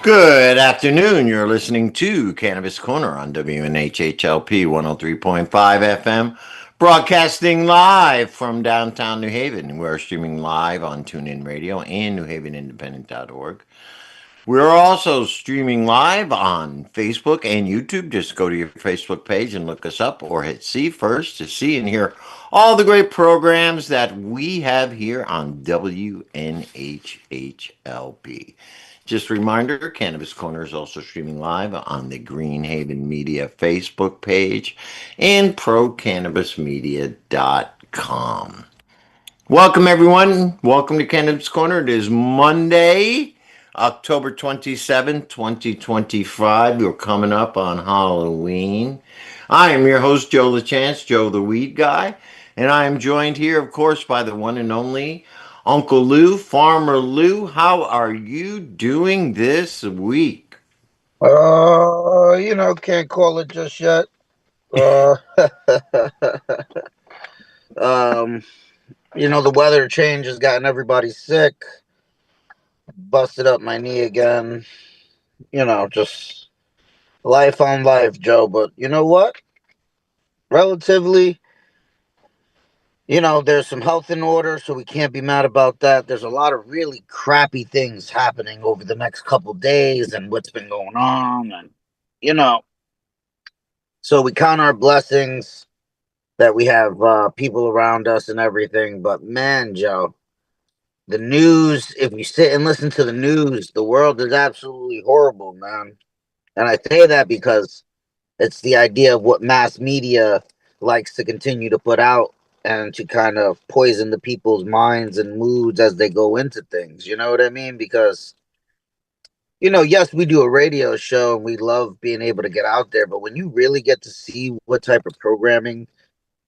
Good afternoon. You're listening to Cannabis Corner on WNHHLP 103.5 FM, broadcasting live from downtown New Haven. We're streaming live on TuneIn Radio and NewHavenIndependent.org. We're also streaming live on Facebook and YouTube. Just go to your Facebook page and look us up or hit see first to see and hear all the great programs that we have here on WNHHLP. Just a reminder, Cannabis Corner is also streaming live on the Greenhaven Media Facebook page and ProCannabisMedia.com. Welcome, everyone. Welcome to Cannabis Corner. It is Monday, October 27th, 2025. We're coming up on Halloween. I am your host, Joe LaChance, Joe the Weed Guy, and I am joined here, of course, by the one and only Uncle Lou, Farmer Lou. How are you doing this week? Can't call it just yet. Uh, um, the weather change has gotten everybody sick. Busted up my knee again. Just life on life, Joe. But you know what? Relatively, there's some health in order, so we can't be mad about that. There's a lot of really crappy things happening over the next couple days and what's been going on. And, you know, so we count our blessings that we have people around us and everything. But man, Joe, the news, if you sit and listen to the news, the world is absolutely horrible, man. And I say that because it's the idea of what mass media likes to continue to put out and to kind of poison the people's minds and moods as they go into things. You know what I mean? Because, yes, we do a radio show and we love being able to get out there. But when you really get to see what type of programming,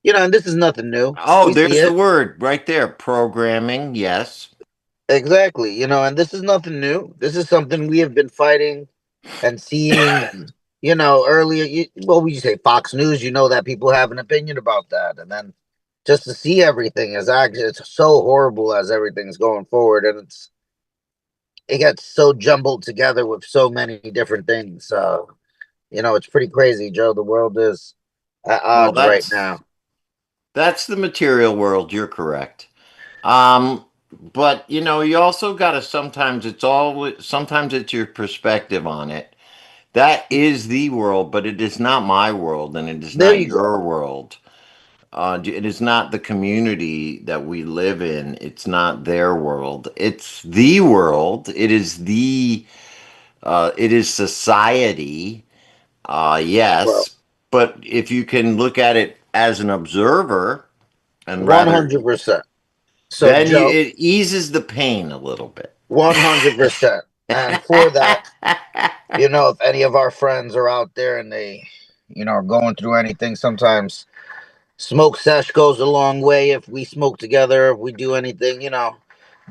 and this is nothing new. Oh, We see there's the it. word right there, programming. Yes. Exactly. And this is nothing new. This is something we have been fighting and seeing. And, earlier, we say Fox News, that people have an opinion about that. And then just to see everything is actually, it's so horrible as everything's going forward. And it gets so jumbled together with so many different things. It's pretty crazy, Joe. The world is at Well, odds right that's now. that's the material world. You're correct. Um, but you also got to sometimes it's your perspective on it. That is the world, but it is not my world, and it is There not you your go. world. It is not the community that we live in. It's not their world. It's the world. It is society. Well, Yes, but if you can look at it as an observer and rather 100%. So, then Joe, it eases the pain a little bit. 100%. And for that, if any of our friends are out there and they, are going through anything, sometimes smoke sesh goes a long way. If we smoke together, if we do anything,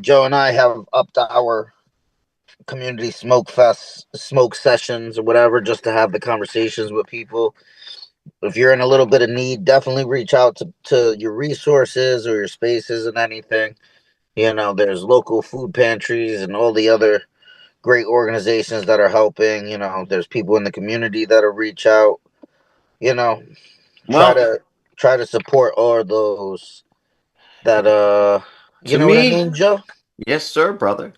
Joe and I have upped our community smoke sessions or whatever, just to have the conversations with people. If you're in a little bit of need, definitely reach out to your resources or your spaces and anything. There's local food pantries and all the other great organizations that are helping. There's people in the community that'll reach out. You know, try Well, to try to support all those that you to know what I me, mean, Joe? yes, sir, brother.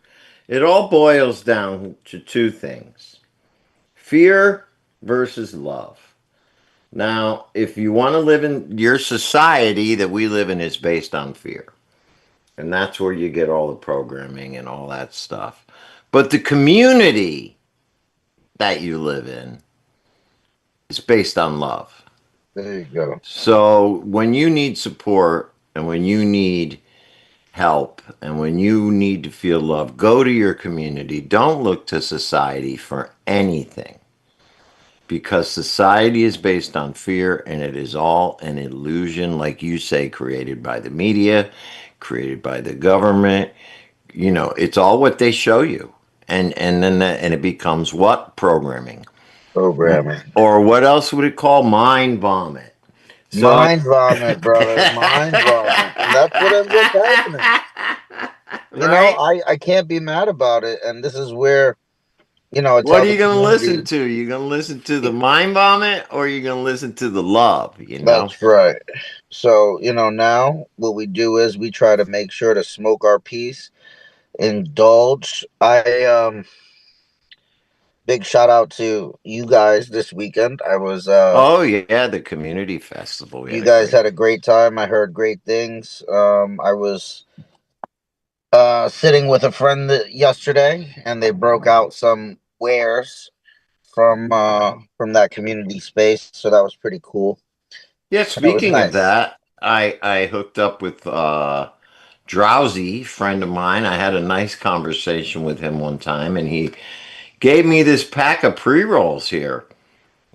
It all boils down to two things: fear versus love. Now, if you want to live in your society that we live in is based on fear. And that's where you get all the programming and all that stuff. But the community that you live in is based on love. There you go. So when you need support and when you need help and when you need to feel love, go to your community. Don't look to society for anything because society is based on fear and it is all an illusion, like you say, created by the media, created by the government. It's all what they show you, and it becomes what programming, Programming. or what else would it call mind vomit. So Mind vomit, brother. Mind vomit. And that's what ends up happening. right. I can't be mad about it. And this is where, It's What how are the you going to listen community. to? You going to listen to the mind vomit or are you going to listen to the love, you know? That's right. So, now what we do is we try to make sure to smoke our piece, indulge. Big shout out to you guys this weekend. Oh, yeah, the community festival. We You had a guys great. had a great time. I heard great things. I was sitting with a friend yesterday, and they broke out some wares from that community space. So that was pretty cool, Yeah, and it was speaking of nice. that, I hooked up with Drowsy, friend of mine. I had a nice conversation with him one time and he gave me this pack of pre-rolls here.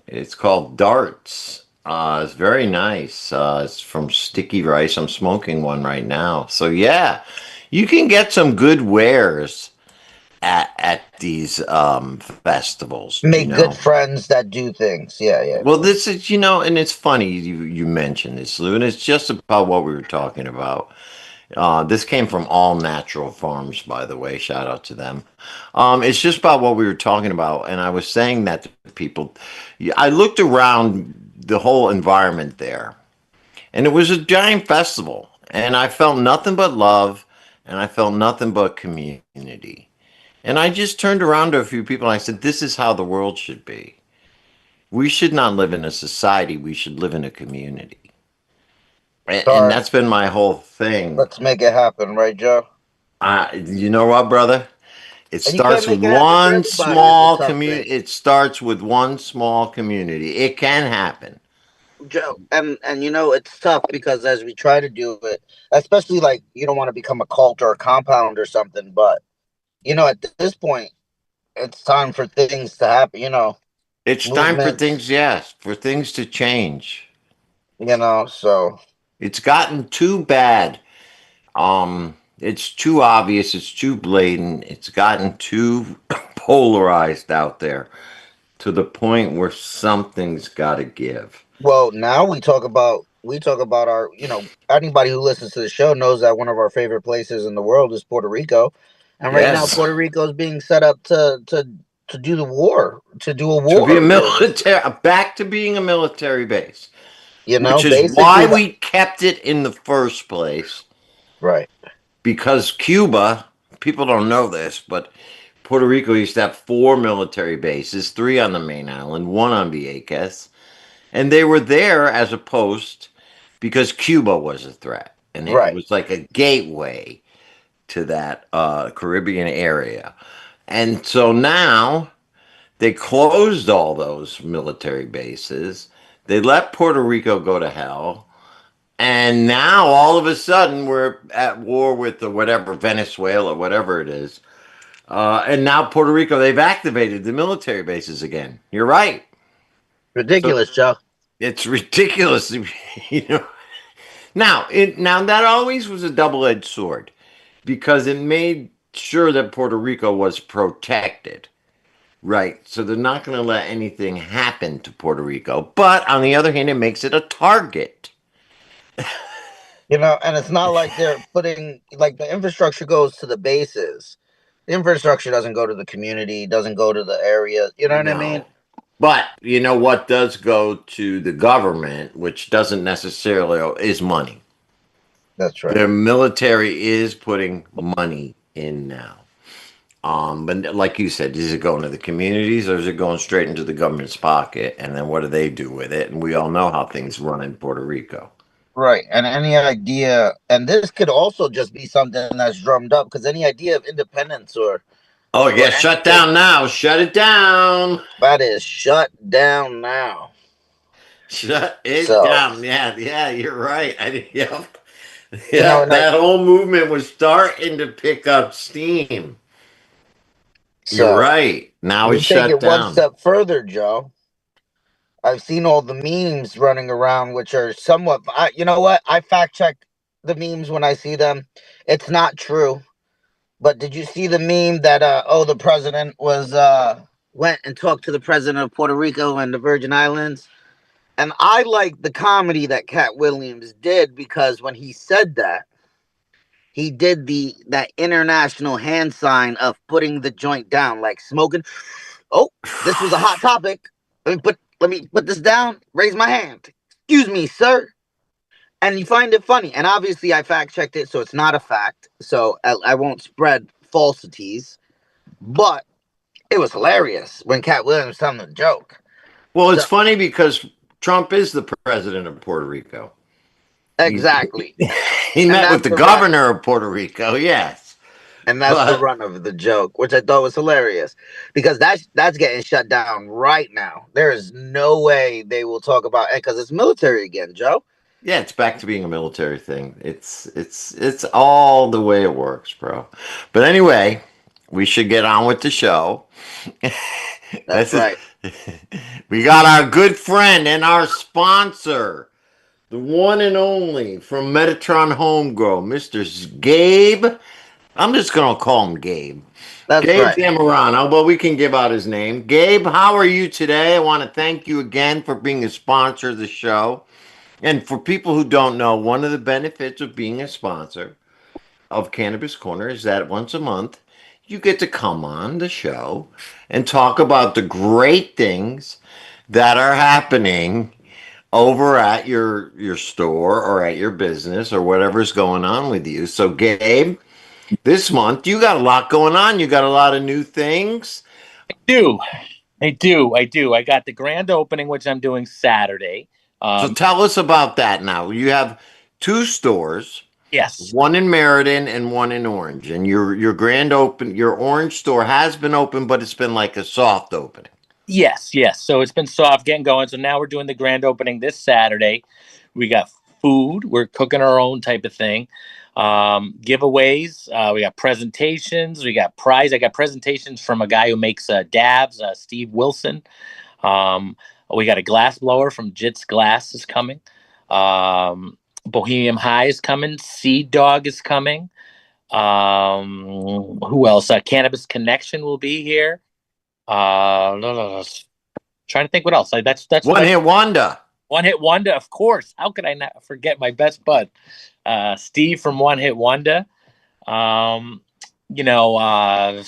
It's called Darts. It's very nice. It's from Sticky Rice. I'm smoking one right now. So yeah, you can get some good wares at these festivals, you Make good know. friends that do things. Yeah, yeah. Well, this is, and it's funny you mentioned this, Lou, and it's just about what we were talking about. This came from All Natural Farms, by the way. Shout out to them. It's just about what we were talking about, and I was saying that to people. Yeah, I looked around the whole environment there, and it was a giant festival, and I felt nothing but love, and I felt nothing but community. And I just turned around to a few people and I said, "This is how the world should be. We should not live in a society. We should live in a community." All And right, that's been my whole thing. let's make it happen, right, Joe? You know what, brother? It And you can't starts with make it happen for one everybody. Is the small tough thing, community. It starts with one small community. It can happen. Joe. And it's tough because as we try to do it, especially like you don't want to become a cult or a compound or something, but at this point, it's time for things to happen. It's time for Movements. things, yes, for things to change. So It's gotten too bad. It's too obvious. It's too blatant. It's gotten too polarized out there to the point where something's got to give. well, now we talk about our. Anybody who listens to the show knows that one of our favorite places in the world is Puerto Rico, and right now Yes, Puerto Rico is being set up to do the war, to do a to be a war. military, back to being a military base, which is Basically why that. we kept it in the first place. Right, Because Cuba, people don't know this, but Puerto Rico used to have four military bases, three on the main island, one on Vieques, and they were there as a post because Cuba was a threat, and it right. was like a gateway to that Caribbean area. And so now they closed all those military bases. They let Puerto Rico go to hell. And now all of a sudden we're at war with the whatever Venezuela, whatever it is. And now Puerto Rico, they've activated the military bases again. You're right. So Ridiculous, Joe. it's ridiculous, you know. Now that always was a double-edged sword because it made sure that Puerto Rico was protected. Right. So they're not going to let anything happen to Puerto Rico. But on the other hand, it makes it a target. And it's not like they're putting like the infrastructure goes to the bases. The infrastructure doesn't go to the community, doesn't go to the area. You know what I mean? No. But you know what does go to the government, which doesn't necessarily is money. That's right. The military is putting money in now. But like you said, is it going to the communities or is it going straight into the government's pocket? And then what do they do with it? And we all know how things run in Puerto Rico. Right. And any idea, and this could also just be something that's drummed up because any idea of independence Oh, or yeah, shut anything down now. Shut it down. that is shut down now. Shut it So, down. Yeah, yeah, you're right. Yep. you know, Yeah, and I, that whole movement was starting to pick up steam. You're so right. Now we it's take shut it one down. step further, Joe. I've seen all the memes running around, which are somewhat. You know what? I fact check the memes when I see them. It's not true. But did you see the meme that the president was went and talked to the president of Puerto Rico and the Virgin Islands? And I like the comedy that Cat Williams did because when he said that, he did the that international hand sign of putting the joint down, like smoking. Oh, this was a hot topic. Let me put this down. Raise my hand. Excuse me, sir. And you find it funny. And obviously, I fact checked it, so it's not a fact. So I won't spread falsities. But it was hilarious when Cat Williams was telling the joke. Well, it's So funny because Trump is the president of Puerto Rico. He exactly, he and met that's with the the run, governor of Puerto Rico, yes. and that's the But run of the joke, which I thought was hilarious because that's getting shut down right now. There is no way they will talk about it because it's military again, Joe. yeah, it's back to being a military thing. It's all the way it works, bro. But anyway, we should get on with the show. That's This is right. we got our good friend and our sponsor, the one and only from Metatron Homegrown, Mr. Gabe. I'm just gonna call him Gabe. That's Gabe right. Zamorano, but we can give out his name. Gabe, how are you today? I want to thank you again for being a sponsor of the show. And for people who don't know, one of the benefits of being a sponsor of Cannabis Corner is that once a month you get to come on the show and talk about the great things that are happening over at your store or at your business or whatever's going on with you. So Gabe, this month you got a lot going on. You got a lot of new things. Do I do. I got the grand opening, which I'm doing Saturday. So Um, tell us about that now. You have two stores, yes, one in Meriden and one in Orange. And your grand open your Orange store has been open, but it's been like a soft opening. yes. So it's been soft getting going. So now we're doing the grand opening this Saturday. We got food. We're cooking our own type of thing. Giveaways. We got presentations. We got prize. I got presentations from a guy who makes dabs, Steve Wilson. Um, we got a glass blower from Jits Glass is coming. Bohemian High is coming. Seed Dog is coming. Who else? Cannabis Connection will be here. No, no, no. Trying to think what else. That's what One I hit wonder. One Hit Wonder, of course. How could I not forget my best bud, Steve from One Hit Wonder. Um, you know, I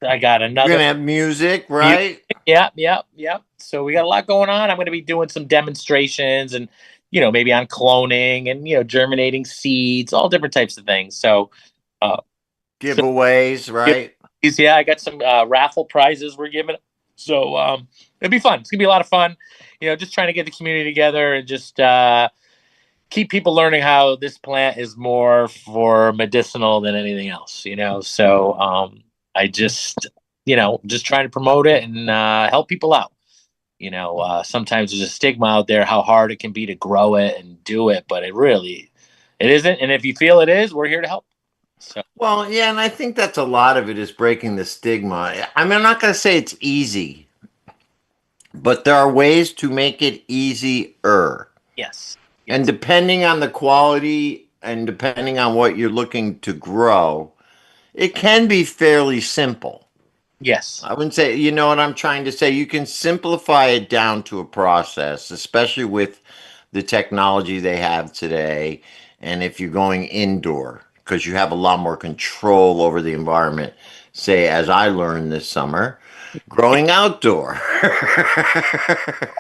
got You're another gonna have music, music. right? Yep. So we got a lot going on. I'm going to be doing some demonstrations and maybe on cloning and germinating seeds, all different types of things. Uh, so Giveaways, right? yeah, I got some raffle prizes we're giving. So it'll be fun. It's gonna be a lot of fun. Just trying to get the community together and just keep people learning how this plant is more for medicinal than anything else. So I just trying to promote it and help people out. Sometimes there's a stigma out there how hard it can be to grow it and do it, but it isn't. And if you feel it is, we're here to help. So Well, yeah, and I think that's a lot of it is breaking the stigma. I mean, I'm not gonna say it's easy, but there are ways to make it easier. yes, And yes, depending on the quality and depending on what you're looking to grow, it can be fairly simple. yes, I wouldn't say, you know what I'm trying to say? You can simplify it down to a process, especially with the technology they have today. And if you're going indoor, because you have a lot more control over the environment, say, as I learned this summer, growing outdoor.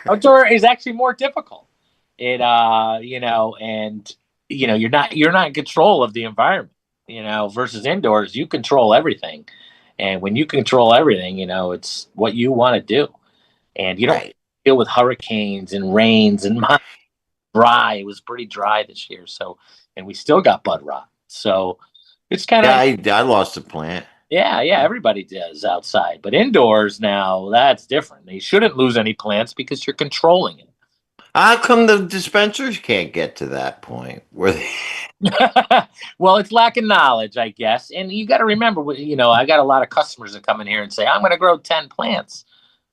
outdoor is actually more difficult. It and you're not in control of the environment, versus indoors, you control everything. And when you control everything, it's what you want to do. And you don't Right. deal with hurricanes and rains and dry. It was pretty dry this year. So, and we still got bud rot. So it's kind Yeah, of, I lost a plant. yeah, everybody does outside, but indoors now that's different. They shouldn't lose any plants because you're controlling it. How come the dispensers can't get to that point where they Well, it's lacking knowledge, I guess. And you got to remember, I got a lot of customers that come in here and say, I'm going to grow 10 plants.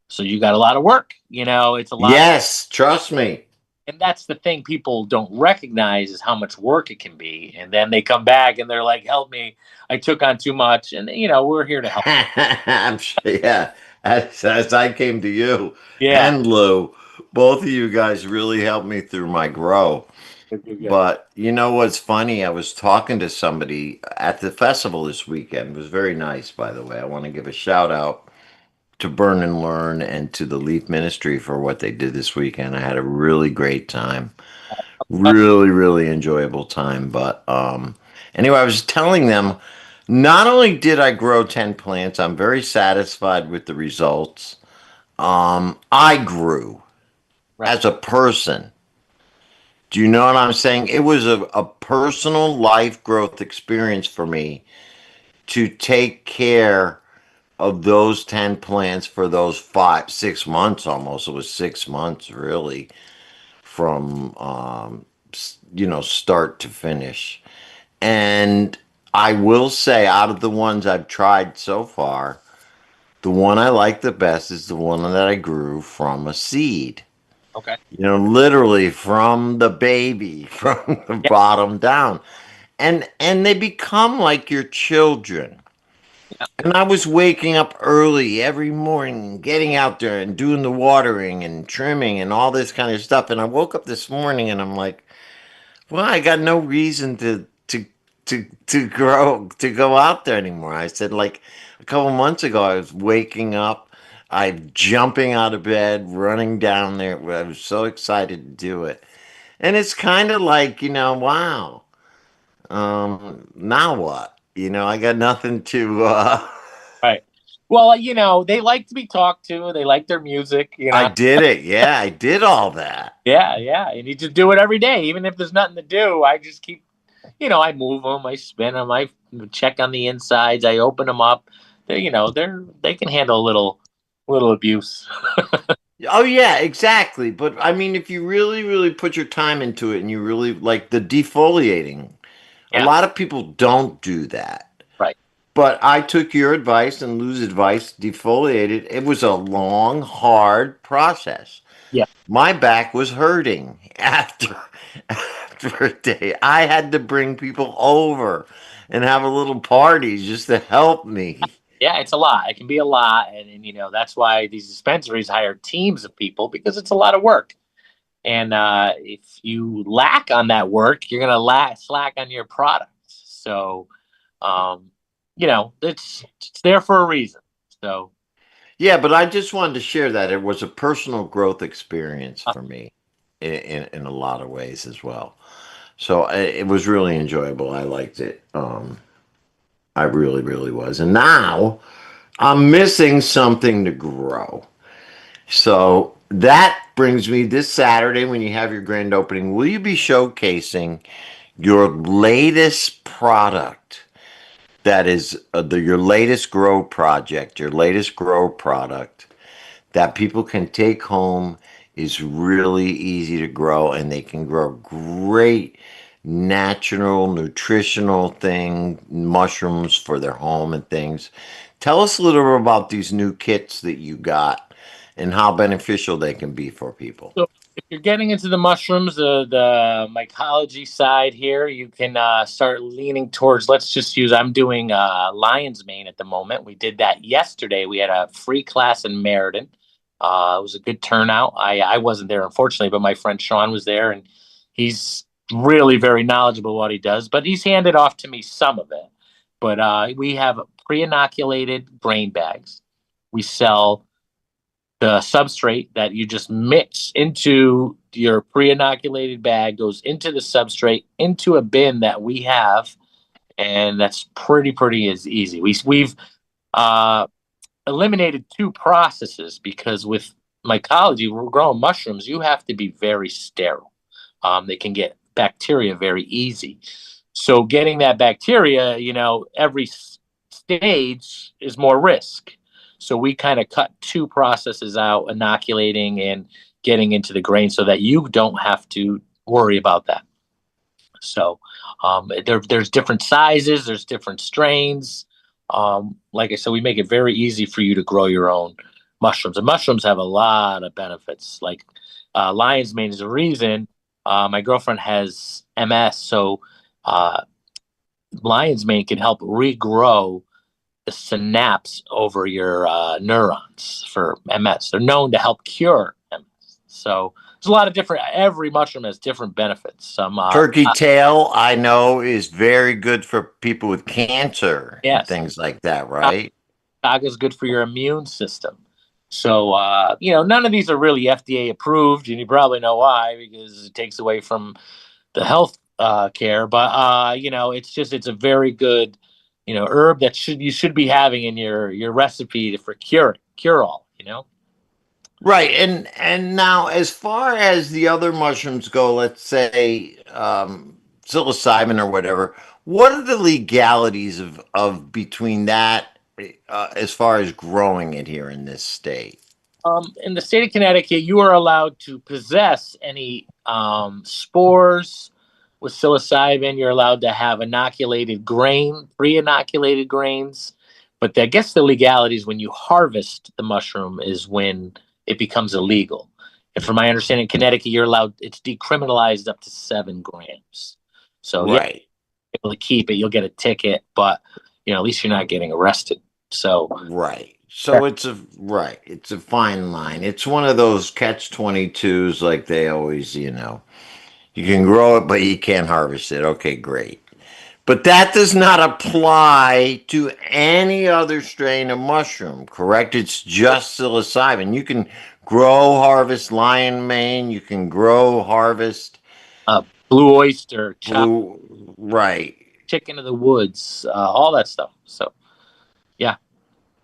So you got a lot of work. It's a lot. Yes, trust me. And that's the thing people don't recognize is how much work it can be. And then they come back and they're like, help me. I took on too much. And, we're here to help. I'm sure, yeah. As I came to you Yeah. and Lou, both of you guys really helped me through my grow. Good. But you know what's funny? I was talking to somebody at the festival this weekend. It was very nice, by the way. I want to give a shout out. to Burn and Learn and to the Leaf Ministry for what they did this weekend. I had a really great time. Really, really enjoyable time. But anyway, I was telling them not only did I grow 10 plants, I'm very satisfied with the results. I grew Right. as a person. Do you know what I'm saying? It was a personal life growth experience for me to take care of those 10 plants for those 6 months almost. It was 6 months really from, start to finish. And I will say, out of the ones I've tried so far, the one I like the best is the one that I grew from a seed. Okay. Literally from the baby, from the Yeah. bottom down. And they become like your children. Yeah. And I was waking up early every morning, getting out there and doing the watering and trimming and all this kind of stuff. And I woke up this morning and I'm like, well, I got no reason to go out there anymore. I said, like a couple months ago, I was waking up, I'm jumping out of bed, running down there. I was so excited to do it. And it's kind of like, wow, now what? I got nothing to Right. Well, they like to be talked to. They like their music. I did it. Yeah, I did all that. Yeah, yeah. You need to do it every day, even if there's nothing to do. I just keep, I move them, I spin them, I check on the insides, I open them up. They can handle a little abuse. Oh yeah, exactly. But I mean, if you really, really put your time into it and you really like the defoliating, a Yeah. lot of people don't do that. Right. But I took your advice and Lou's advice, defoliated. It was a long, hard process. Yeah. My back was hurting after a day. I had to bring people over and have a little party just to help me. Yeah, it's a lot. It can be a lot, and that's why these dispensaries hire teams of people because it's a lot of work. And if you lack on that work, you're gonna slack on your products. So, um, it's there for a reason. So, Yeah, but I just wanted to share that it was a personal growth experience uh, for me in a lot of ways as well. So it was really enjoyable. I liked it. I really, really was. And now I'm missing something to grow. So that brings me this Saturday when you have your grand opening. Will you be showcasing your latest product? That is your latest grow project, your latest grow product that people can take home is really easy to grow and they can grow great natural nutritional mushrooms for their home and things. Tell us a little bit about these new kits that you got and how beneficial they can be for people. so if you're getting into the mushrooms, the mycology side here, you can start leaning towards. Let's just use. I'm doing lion's mane at the moment. We did that yesterday. We had a free class in Meriden. It was a good turnout. I wasn't there unfortunately, but my friend Sean was there, and he's really very knowledgeable what he does. But he's handed off to me some of it. But we have pre-inoculated grain bags. We sell the substrate that you just mix into your pre-inoculated bag goes into the substrate into a bin that we have, and that's pretty is easy. We've uh, eliminated two processes because with mycology, we're growing mushrooms. You have to be very sterile. They can get bacteria very easy. So getting that bacteria, every stage is more risk. So we kind of cut two processes out, inoculating and getting into the grain so that you don't have to worry about that. So there's different sizes, there's different strains. Like I said, we make it very easy for you to grow your own mushrooms. And mushrooms have a lot of benefits. Like lion's mane is a reason. My girlfriend has MS, so uh, lion's mane can help regrow the synapse over your neurons for MS. They're known to help cure MS. So there's a lot of different. Every mushroom has different benefits. Some Turkey tail, I know, is very good for people with cancer and yes, things like that, right? chaga is good for your immune system. So, none of these are really FDA approved, and you probably know why, because it takes away from the health care. But it's a very good, herb that you should be having in your recipe for cure all. Right. And now as far as the other mushrooms go, let's say psilocybin or whatever, what are the legalities of between that as far as growing it here in this state? In the state of Connecticut, you are allowed to possess any spores with psilocybin. You're allowed to have pre-inoculated grains. But I guess the legalities when you harvest the mushroom is when it becomes illegal. And from my understanding, in Connecticut, it's decriminalized up to 7 grams. So yeah, Right. able to keep it, you'll get a ticket, but at least you're not getting arrested. So Right. So it's a fine line. It's one of those catch 22s like they always, you can grow it but you can't harvest it. Okay, great. But that does not apply to any other strain of mushroom, correct? It's just psilocybin. You can grow, harvest lion mane. You can grow, harvest blue oyster, chop blue. Right. chicken of the woods, all that stuff. So yeah.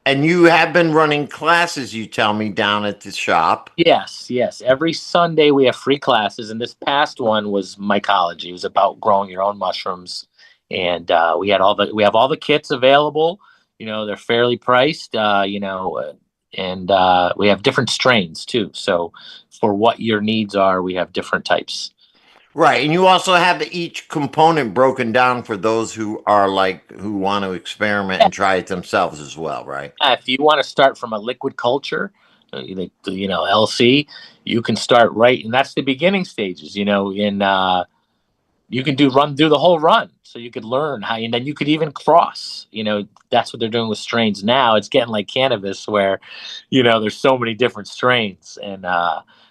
And you have been running classes, you tell me, down at the shop. Yes. Every Sunday we have free classes, and this past one was mycology. It was about growing your own mushrooms, and we have all the kits available. They're fairly priced. And we have different strains too. So for what your needs are, we have different types. Right. And you also have each component broken down for those who are who want to experiment and try it themselves as well, right? If you want to start from a liquid culture, LC, you can start right, and that's the beginning stages. You can do the whole run, so you could learn how, and then you could even cross. That's what they're doing with strains now. It's getting like cannabis, where there's so many different strains, and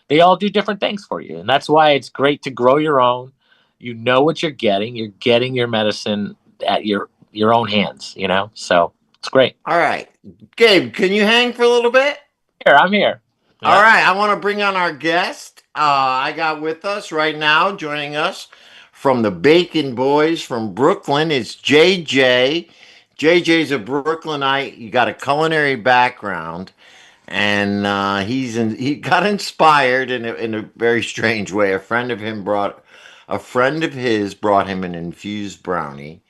they all do different things for you, and that's why it's great to grow your own. You know what you're getting. You're getting your medicine at your own hands. So it's great. All right. Gabe, can you hang for a little bit? Here, I'm here. All Yeah. right. I want to bring on our guest. I got with us right now, joining us from the Bacon Boys from Brooklyn. It's JJ. JJ's a Brooklynite. He got a culinary background. And he got inspired in a very strange way. A friend of his brought him an infused brownie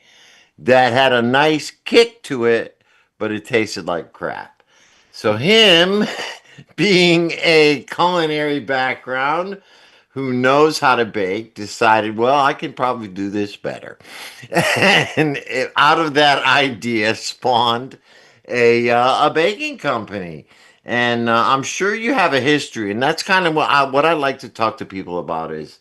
that had a nice kick to it, but it tasted like crap. So him being a culinary background who knows how to bake decided, well, I can probably do this better. And out of that idea spawned a baking company. And I'm sure you have a history, and that's kind of what I like to talk to people about is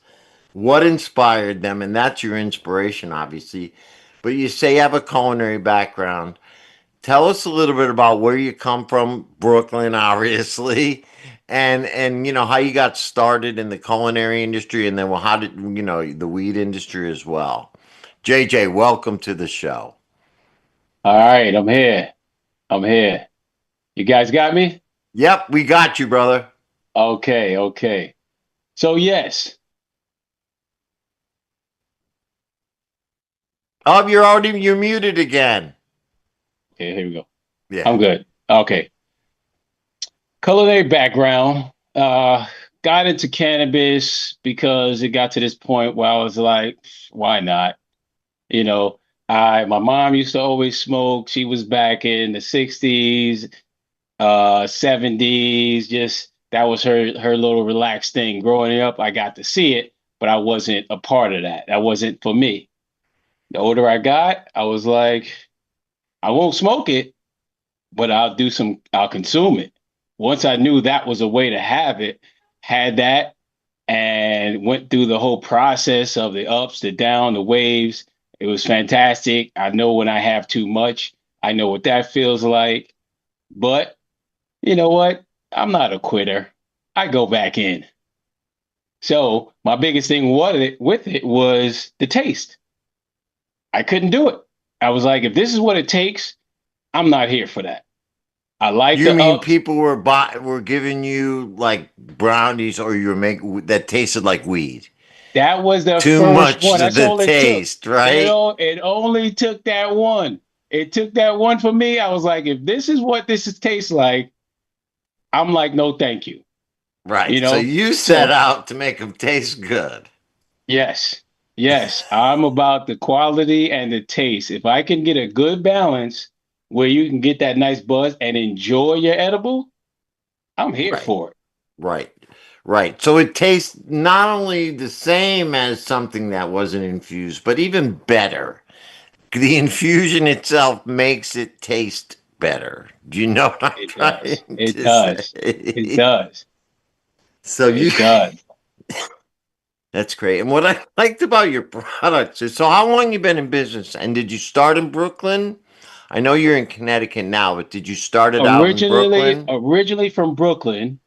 what inspired them, and that's your inspiration, obviously. But you say you have a culinary background. Tell us a little bit about where you come from, Brooklyn, obviously, and how you got started in the culinary industry, and then how did the weed industry as well. JJ, welcome to the show. All right, I'm here. I'm here. You guys got me? Yep, we got you, brother. Okay. So yes. Oh, you're muted again. Okay, here we go. Yeah. I'm good. Okay. Culinary background. Got into cannabis because it got to this point where I was like, why not? You know, my mom used to always smoke. She was back in the 60s, 70s, just that was her little relaxed thing. Growing up, I got to see it, but I wasn't a part of that. That wasn't for me. The older I got, I was like, I won't smoke it, but I'll consume it. Once I knew that was a way to have it, had that and went through the whole process of the ups, the down, the waves. It was fantastic. I know when I have too much, I know what that feels like. But you know what? I'm not a quitter. I go back in. So my biggest thing with it was the taste. I couldn't do it. I was like, if this is what it takes, I'm not here for that. I like You the mean ups. people were giving you like brownies, or you were making that tasted like weed? That was the Too first much one. of That's the all it took. taste, right? It only took that one. It took that one for me. I was like, if this is what tastes like, I'm like, no, thank you. Right. You So know? you set So out to make them taste good. yes, yes, I'm about the quality and the taste. If I can get a good balance where you can get that nice buzz and enjoy your edible, I'm here Right. for it. Right. Right. So it tastes not only the same as something that wasn't infused, but even better. The infusion itself makes it taste better. Do you know what I'm It does. trying It to does. It say? does. So you It does. that's great. And what I liked about your products is, so how long you been in business, and did you start in Brooklyn? I know you're in Connecticut now, but did you start it out in Brooklyn? Originally from Brooklyn,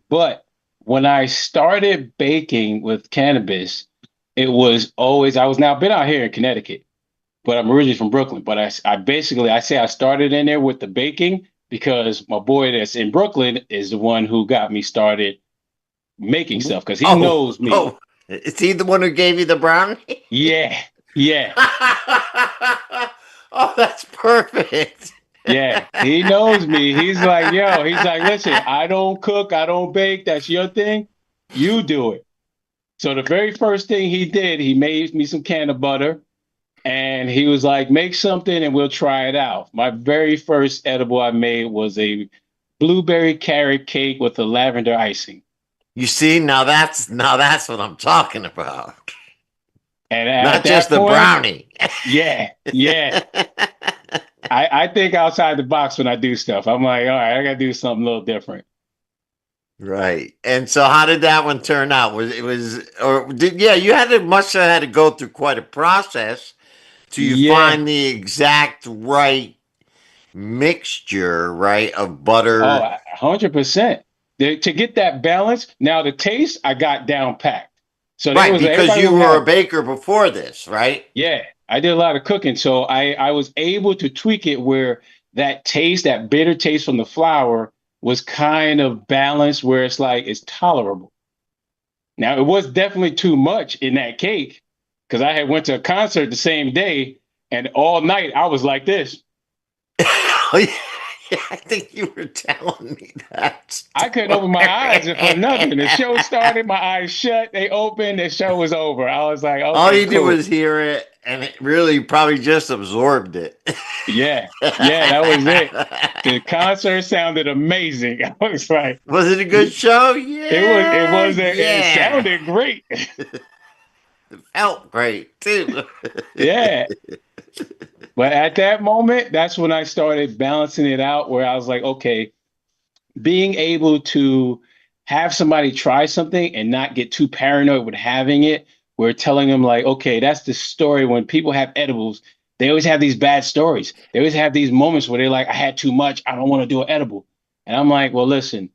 but when I started baking with cannabis, it was always I was now been out here in Connecticut, but I'm originally from Brooklyn. But I basically I say I started in there with the baking because my boy that's in Brooklyn is the one who got me started making stuff because he Oh, knows me. oh, is he the one who gave you the brownie? Yeah, yeah, Oh, that's perfect. yeah. He knows me. He's like, yo, he's like, listen, I don't cook, I don't bake. That's your thing. You do it. So the very first thing he did, he made me some can of butter and he was like, make something and we'll try it out. My very first edible I made was a blueberry carrot cake with a lavender icing. You see, now that's what I'm talking about. And at Not just that the point, brownie. yeah, yeah. I think outside the box when I do stuff. I'm like, all right, I gotta do something a little different. Right. And so how did that one turn out? You had to must have had to go through quite a process till you Yeah. find the exact right mixture, right, of Oh, butter. 100%. To get that balance, now the taste I got down packed. So there Right, was because everybody you would were a have, baker before this, right? yeah, I did a lot of cooking. So I was able to tweak it where that taste, that bitter taste from the flour was kind of balanced where it's like it's tolerable. Now it was definitely too much in that cake because I had went to a concert the same day and all night I was like this. Oh, yeah, yeah, I think you were telling me that I couldn't story. open my eyes for nothing. The show started, my eyes shut, they opened, the show was over. I was like, All okay, you did cool. was hear it, and it really probably just absorbed it. Yeah, yeah, that was it. The concert sounded amazing. I was like, Was it a good it show? was, Yeah, it yeah. sounded great. It felt great too. Yeah. But at that moment, that's when I started balancing it out where I was like, okay, being able to have somebody try something and not get too paranoid with having it, we're telling them like, okay, that's the story. When people have edibles, they always have these bad stories. They always have these moments where they're like, I had too much, I don't want to do an edible. And I'm like, well, listen,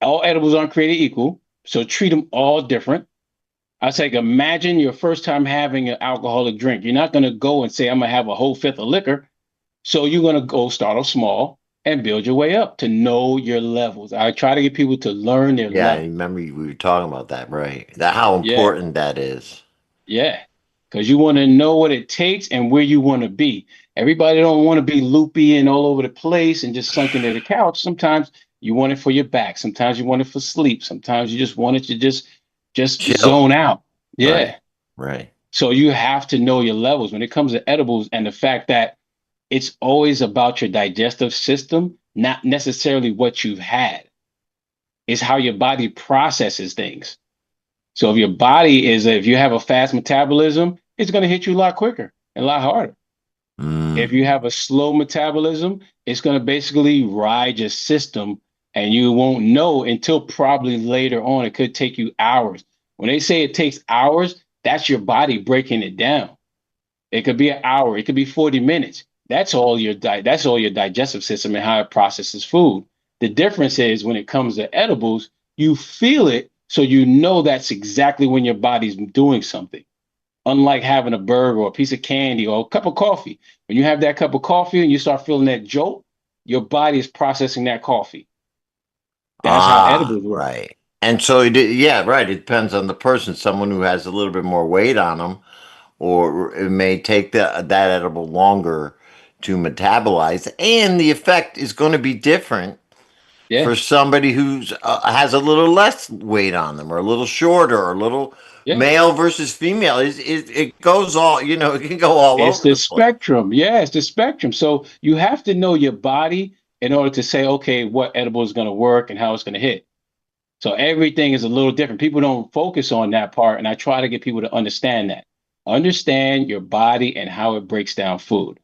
all edibles aren't created equal, so treat them all different. I was like, imagine your first time having an alcoholic drink. You're not going to go and say, I'm going to have a whole fifth of liquor. So you're going to go start off small and build your way up to know your levels. I try to get people to learn their Yeah, I levels. remember we were talking about that, right? That how Yeah, important that is. yeah. Because you want to know what it takes and where you want to be. Everybody don't want to be loopy and all over the place and just sunk into the couch. Sometimes you want it for your back. Sometimes you want it for sleep. Sometimes you just want it to just Chill. zone out. Right. Yeah. Right. So you have to know your levels when it comes to edibles and the fact that it's always about your digestive system, not necessarily what you've had. It's how your body processes things. So if your body is, if you have a fast metabolism, it's going to hit you a lot quicker and a lot harder. If Mm. you have a slow metabolism, it's going to basically ride your system and you won't know until probably later on. It could take you hours. When they say it takes hours, that's your body breaking it down. It could be an hour, it could be 40 minutes. That's all your digestive system and how it processes food. The difference is when it comes to edibles, you feel it, so you know that's exactly when your body's doing something. Unlike having a burger or a piece of candy or a cup of coffee. When you have that cup of coffee and you start feeling that jolt, your body is processing that coffee. That's how Ah, edibles work. right. And so, yeah, right. It depends on the person. Someone who has a little bit more weight on them, or it may take that edible longer to metabolize, and the effect is going to be different Yeah, for somebody who's has a little less weight on them, or a little shorter, or a little yeah. male versus female. It goes all, it can go all It's over the the place. spectrum. Yeah, it's the spectrum. So you have to know your body in order to say, okay, what edible is going to work and how it's going to hit. So everything is a little different. People don't focus on that part, and I try to get people to understand that. Understand your body and how it breaks down food.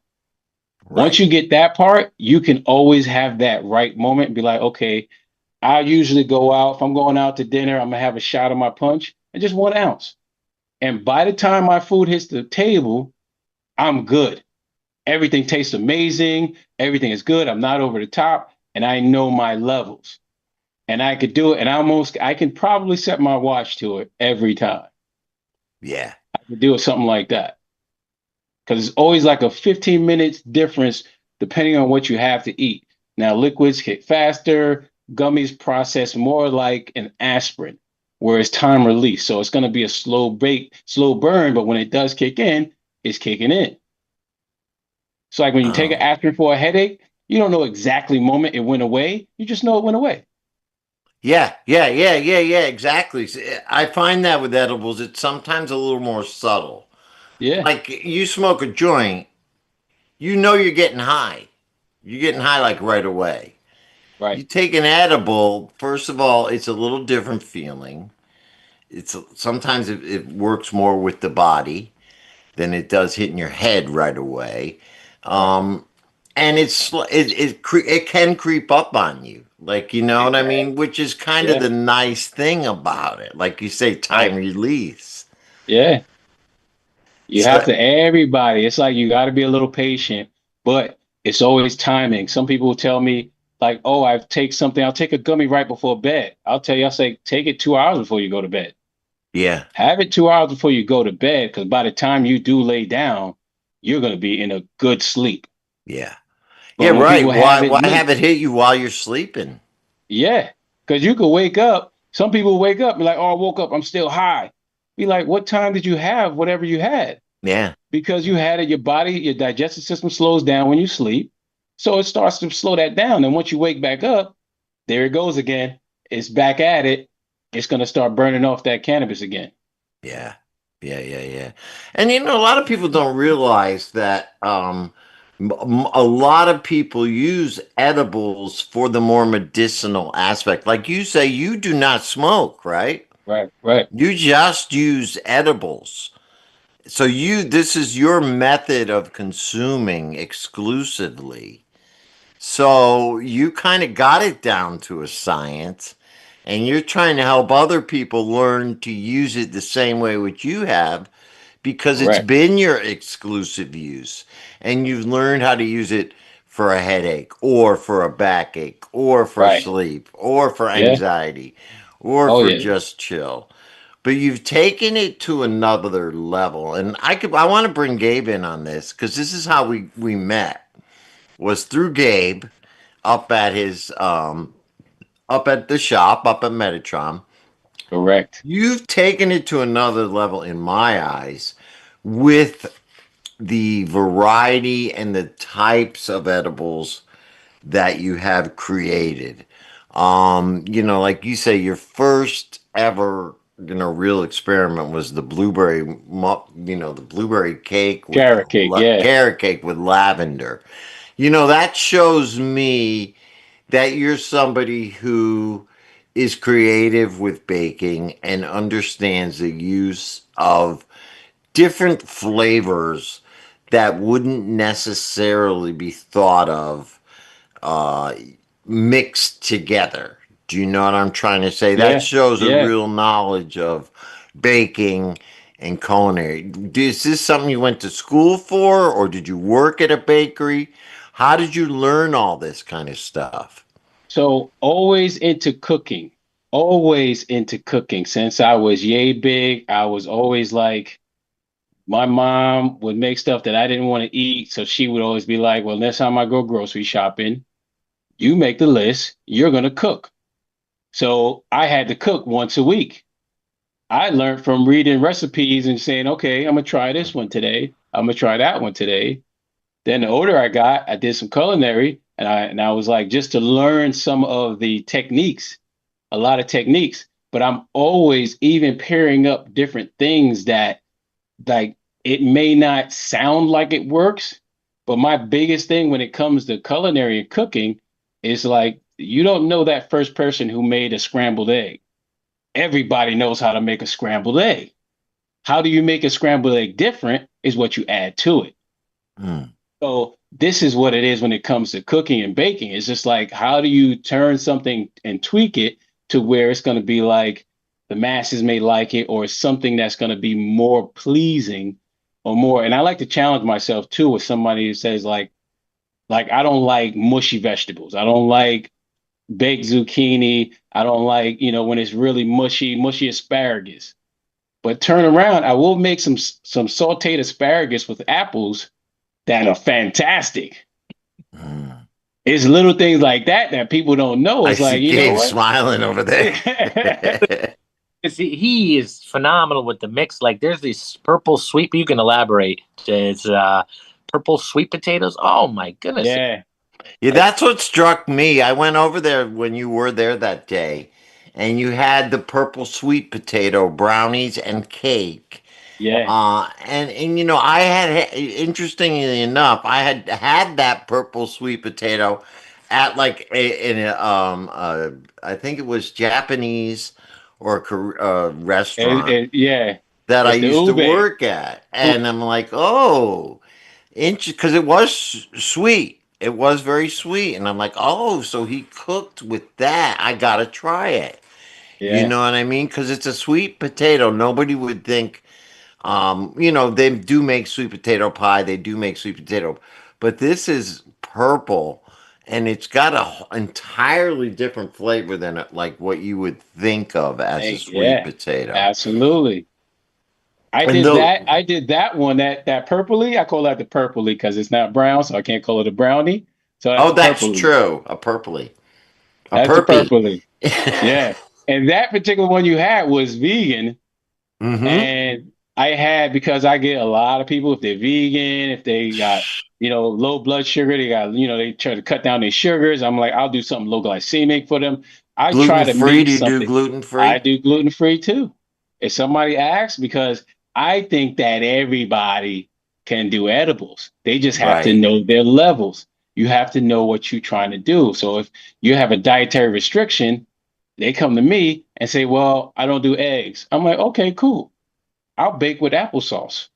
Once Right. you get that part, you can always have that right moment and be like, okay, I usually go out. If I'm going out to dinner, I'm gonna have a shot of my punch and just 1 ounce. And by the time my food hits the table, I'm good. Everything tastes amazing. Everything is good. I'm not over the top, and I know my levels. And I could do it, and I can probably set my watch to it every time. Yeah. I could do it something like that because it's always like a 15 minutes difference depending on what you have to eat. Now, liquids hit faster, gummies process more like an aspirin, where it's time release. So it's going to be a slow bake, slow burn, but when it does kick in, it's kicking in. It's like when you take an Oh. aspirin for a headache, you don't know exactly moment it went away. You just know it went away. Yeah, yeah, yeah, yeah, yeah, exactly. I find that with edibles, it's sometimes a little more subtle. Yeah, Like you smoke a joint, you know you're getting high. You're getting high like right away. You right, take an edible, first of all, it's a little different feeling. Sometimes it works more with the body than it does hitting your head right away. right. Um, and it can creep up on you, like, you know what I Exactly. mean, which is kind of Yeah, the nice thing about it, like you say, time right. release. Yeah. You So have to, everybody, it's like you got to be a little patient, but it's always timing. Some people tell me, like, oh, I'll take a gummy right before bed. I'll tell you, I'll say, take it 2 hours before you go to bed. yeah, Have it 2 hours before you go to bed, because by the time you do lay down, you're going to be in a good sleep. yeah, yeah, But when right. people have Why it have late, it hit you while you're sleeping? yeah, because you could wake up. Some people wake up, be like, oh, I woke up, I'm still high. Be like, what time did you have whatever you had? Yeah, Because you had it, your body, your digestive system slows down when you sleep. So it starts to slow that down. And once you wake back up, there it goes again. It's back at it. It's going to start burning off that cannabis again. yeah, yeah, yeah, yeah. And a lot of people don't realize that a lot of people use edibles for the more medicinal aspect. Like you say, you do not smoke, right? Right, right, You just use edibles. So this is your method of consuming exclusively. So you kind of got it down to a science, and you're trying to help other people learn to use it the same way which you have, because it's correct. been your exclusive use, and you've learned how to use it for a headache, or for a backache, or for Right. sleep, or for Yeah. anxiety, or Oh, for yeah. just chill. But you've taken it to another level, and I want to bring Gabe in on this, because this is how we met, was through Gabe, up at his up at the shop up at Metatron. Correct. You've taken it to another level in my eyes with the variety and the types of edibles that you have created. Like you say, your first ever, real experiment was the the blueberry cake with Carrot cake. Yeah. carrot cake with lavender. That shows me that you're somebody who is creative with baking and understands the use of different flavors that wouldn't necessarily be thought of uh, mixed together. Do you know what I'm trying to say? That Yeah. shows a Yeah. real knowledge of baking and culinary. Is this something you went to school for, or did you work at a bakery? How did you learn all this kind of stuff? So always into cooking. Always into cooking. Since I was yay big, I was always like, my mom would make stuff that I didn't want to eat. So she would always be like, well, next time I go grocery shopping, You make the list. You're gonna cook. So I had to cook once a week. I learned from reading recipes and saying, okay, I'm gonna try this one today. I'm gonna try that one today. Then the older I got, I did some culinary, and I was like, just to learn some of the techniques, a lot of techniques. But I'm always even pairing up different things that, like, it may not sound like it works, but my biggest thing when it comes to culinary and cooking is like, you don't know that first person who made a scrambled egg. Everybody knows how to make a scrambled egg. How do you make a scrambled egg different is what you add to it. Mm. So this is what it is when it comes to cooking and baking. It's just like, how do you turn something and tweak it to where it's going to be like the masses may like it, or something that's going to be more pleasing or more. And I like to challenge myself too with somebody who says like I don't like mushy vegetables. I don't like baked zucchini. I don't like, when it's really mushy asparagus. But turn around, I will make some sauteed asparagus with apples that are fantastic. Mm. It's little things like that that people don't know. I It's like, see you know Gabe what? smiling over there. He is phenomenal with the mix. Like there's this purple sweet. You can elaborate. It's purple sweet potatoes. Oh my goodness! Yeah, Yeah, that's what struck me. I went over there when you were there that day, and you had the purple sweet potato brownies and cake. yeah. And I interestingly enough, I had that purple sweet potato at like in a I think it was Japanese or restaurant Yeah. that I It's the used to ube. work at, and I'm like, oh, because it was sweet. It was very sweet, and I'm like, oh, so he cooked with that. I gotta try it. You Yeah. know what I mean? Because it's a sweet potato. Nobody would think. They do make sweet potato pie. They do make sweet potato, but this is purple, and it's got a entirely different flavor than like what you would think of as a sweet Yeah. potato. Absolutely. I And did though, that. I did that one, that purpley. I call that the purpley because it's not brown, so I can't call it a brownie. So that's oh, the that's purpley. true. A purpley, a That's the purpy. purpley. Yeah. And that particular one you had was vegan. Mm-hmm. And I had, because I get a lot of people, if they're vegan, if they got, low blood sugar, they got, they try to cut down their sugars. I'm like, I'll do something low glycemic for them. I try Gluten to free? make Do you do something. gluten I free? do gluten free too. If somebody asks, because I think that everybody can do edibles. They just have to Right. know their levels. You have to know what you're trying to do. So if you have a dietary restriction, they come to me and say, well, I don't do eggs. I'm like, okay, cool. I'll bake with applesauce